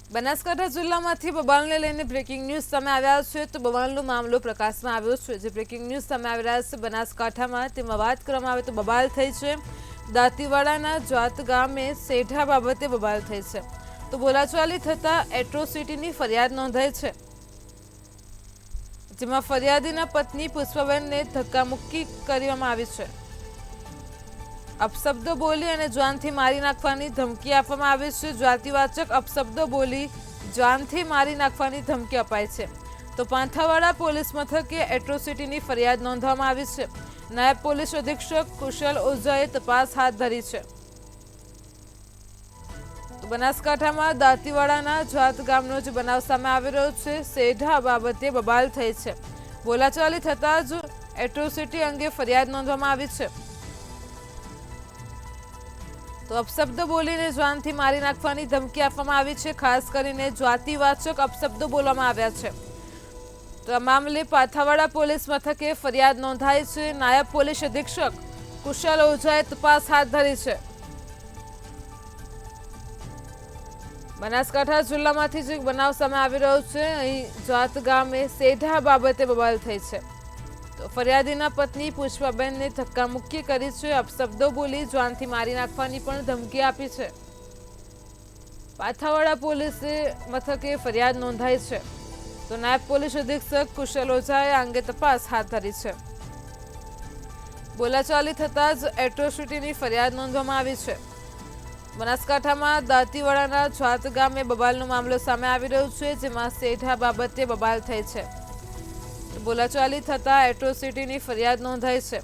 બનાસકાંઠા જિલ્લામાંથી બબાલને લઈને breaking news સામે આવ્યા છે તો બબાલનો મામલો પ્રકાશમાં આવ્યો છે જે બ્રેકિંગ ન્યૂઝ સામે આવી રહ્યા છે બનાસકાંઠામાં તેમાં વાત કરવામાં આવે તો બબાલ થઈ છે દાંતીવાડાના જાત ગામે સેઠા બાબતે બબાલ થઈ છે તો બોલાચાલી થતા એટ્રોસિટીની ફરિયાદ નોંધાઈ છે જેમાં ફરિયાદીના પત્ની પુષ્પાબેનને ધક્કામુક્કી કરવામાં આવી છે અપશબ્દો બોલી અને જાનથી મારી નાખવાની ધમકી આપવામાં આવી છે જાતિવાચક અપશબ્દો બોલી જાનથી મારી નાખવાની ધમકી અપાઈ છે તો પાંથાવાડા પોલીસ મથકે એટ્રોસિટીની ફરિયાદ નોંધવામાં આવી છે નાયબ પોલીસ અધિક્ષક કુશલ ઓઝાએ તપાસ હાથ ધરી છે તો બનાસકાંઠામાં દાંતીવાડાના જાત ગામનો જે બનાવ સામે આવી રહ્યો છે સેઢા બાબતે બબાલ થઈ છે બોલાચાલી થતાં જ એટ્રોસિટી અંગે ફરિયાદ નોંધવામાં આવી છે તો અપશબ્દ બોલીને જાનથી મારી નાખવાની ધમકી આપવામાં આવી છે ખાસ કરીને જાતિવાચક અપશબ્દો બોલવામાં આવ્યા છે તો આ મામલે પાંથાવાડા પોલીસ મથકે ફરિયાદ નોંધાઈ છે નાયબ પોલીસ અધિક્ષક કુશલ ઓઝાએ તપાસ હાથ ધરી છે બનાસકાંઠા જિલ્લામાંથી જે બનાવ સામે આવી રહ્યો છે અહીં જાત ગામે સેઢા બાબતે બબાલ થઈ છે તો ફરિયાદીના પત્ની પુષ્પાબેનને ધક્કામુક્કી કરી છે અપશબ્દો બોલી જાનથી મારી નાખવાની પણ ધમકી આપી છે પાંથાવાડા પોલીસે મથકે ફરિયાદ નોંધાઈ છે તો નાયબ પોલીસ અધિક્ષક કુશલ ઓઝાએ આ અંગે તપાસ હાથ ધરી છે બોલાચાલી થતાં જ એટ્રોસિટીની ફરિયાદ નોંધવામાં આવી છે બનાસકાંઠામાં દાંતીવાડાના જાત ગામે બબાલનો મામલો સામે આવી રહ્યો છે જેમાં સેઠા બાબતે બબાલ થઈ છે બોલાચાલી થતા એટ્રોસિટીની ફરિયાદ નોંધાઈ છે